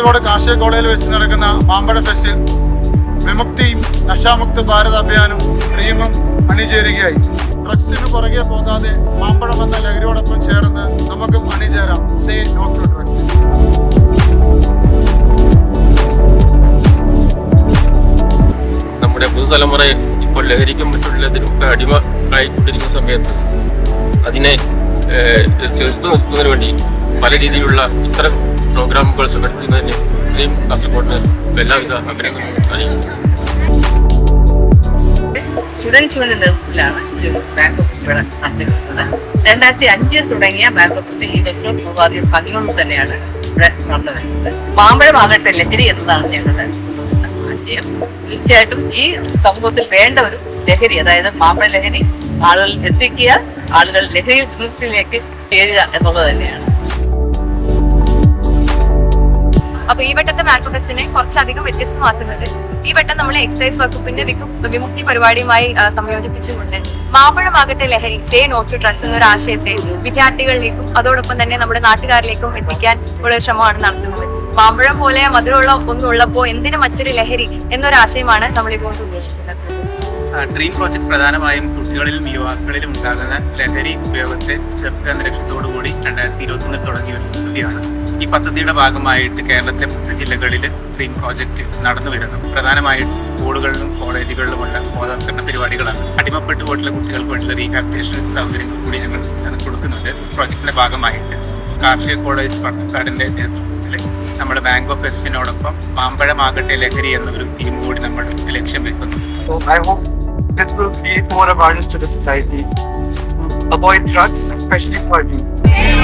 കാസർഗോഡ് കാർഷിക കോളേജിൽ വെച്ച് നടക്കുന്ന മാമ്പഴ ഫെസ്റ്റിൽ വിമുക്തിയും നശാമുക്ത ഭാരത് അഭിയാനും ഡ്രീമും അണിചേരുകയായി. ഡ്രഗ്സിന് പുറകെ പോകാതെ മാമ്പഴം എന്ന ലഹരിയോടൊപ്പം ചേർന്ന് നമുക്കും അണിചേരാം. Say no to drugs. നമ്മുടെ പുതുതലമുറ ഇപ്പോൾ ലഹരിക്കും മറ്റുള്ളതിനൊക്കെ അടിമയായിക്കൊണ്ടിരിക്കുന്ന സമയത്ത് അതിനെ ചെറുത്തു നിർത്തുന്നതിന് വേണ്ടി പല രീതിയിലുള്ള ഇത്തരം പ്രോഗ്രാമുകൾ സംഘടിപ്പിക്കുന്നതിന് ഇത്രയും കാസർഗോഡ് എല്ലാവിധ അഭിനന്ദനങ്ങളും അറിയിക്കുന്നു. സ്റ്റുഡൻസിന്റെ നേതൃത്വത്തിലാണ് ബാങ്ക് ഓഫ് ഫെസ്റ്റിവൽ നടത്തിയിട്ടുള്ളത്. 2005 തുടങ്ങിയ ബാങ്ക് ഓഫ് ഫെസ്റ്റ് ഈ വർഷം പൂർവാധികം ഭംഗിയോട് തന്നെയാണ് ഇവിടെ നടന്നു വരുന്നത്. മാമ്പഴമാകട്ടെ ലഹരി എന്നതാണ് ഞങ്ങളുടെ ആശയം. തീർച്ചയായിട്ടും ഈ സമൂഹത്തിൽ വേണ്ട ഒരു ലഹരി, അതായത് മാമ്പഴ ലഹരി ആളുകളിൽ എത്തിക്കുക, ആളുകൾ ലഹരി വിമുക്തിയിലേക്ക് ചേരുക എന്നുള്ളത് തന്നെയാണ്. അപ്പൊ ഈ വട്ടത്തെ മാങ്കോ ഫെസ്റ്റിനെ കുറച്ചധികം വ്യത്യസ്തമാക്കുന്നത് ഈ വട്ടം നമ്മൾ എക്സൈസ് വകുപ്പിന്റെ വിമുക്തി പരിപാടിയുമായി സംയോജിപ്പിച്ചുകൊണ്ട് മാമ്പഴമാകട്ടെ ലഹരി സേ നോ ടു ഡ്രഗ്സ് എന്നൊരു ആശയത്തെ വിദ്യാർത്ഥികളിലേക്കും അതോടൊപ്പം തന്നെ നമ്മുടെ നാട്ടുകാരിലേക്കും എത്തിക്കാൻ ഉള്ള ഒരു ശ്രമമാണ് നടത്തുന്നത്. മാമ്പഴം പോലെ മധുരമുള്ള ഒന്നുള്ളപ്പോൾ എന്തിനു മറ്റൊരു ലഹരി എന്നൊരാശയമാണ് നമ്മളിപ്പോൾ ഉദ്ദേശിക്കുന്നത്. ഡ്രീം പ്രോജക്ട് പ്രധാനമായും കുട്ടികളിലും യുവാക്കളിലും ഉണ്ടാകുന്ന ലഹരി ഉപയോഗത്തെ ചെറുക്കുക എന്ന ലക്ഷ്യത്തോടുകൂടി 2021 തുടങ്ങിയ ഒരു പദ്ധതിയാണ്. ഈ പദ്ധതിയുടെ ഭാഗമായിട്ട് കേരളത്തിലെ 10 ജില്ലകളിൽ ഡ്രീം പ്രോജക്റ്റ് നടന്നു വരുന്നു. പ്രധാനമായിട്ടും സ്കൂളുകളിലും കോളേജുകളിലുമുള്ള ബോധവൽക്കരണ പരിപാടികളാണ്. അടിമപ്പെട്ടു പോയിട്ടുള്ള കുട്ടികൾക്ക് വേണ്ടിയുള്ള റീഹാബിലിറ്റേഷൻ സൗകര്യങ്ങൾ കൂടി ഞങ്ങൾ കൊടുക്കുന്നുണ്ട്. പ്രോജക്റ്റിന്റെ ഭാഗമായിട്ട് കാർഷിക കോളേജ് പട്ടക്കാടിന്റെ നേതൃത്വത്തിൽ നമ്മുടെ ബാങ്ക് ഓഫ് ഫെസ്റ്റിനോടൊപ്പം മാമ്പഴമാകട്ടെ ലഹരി എന്നൊരു തീം കൂടി നമ്മൾ ലക്ഷ്യം വെക്കുന്നു. This will create more awareness to the society. Avoid drugs, especially for youth.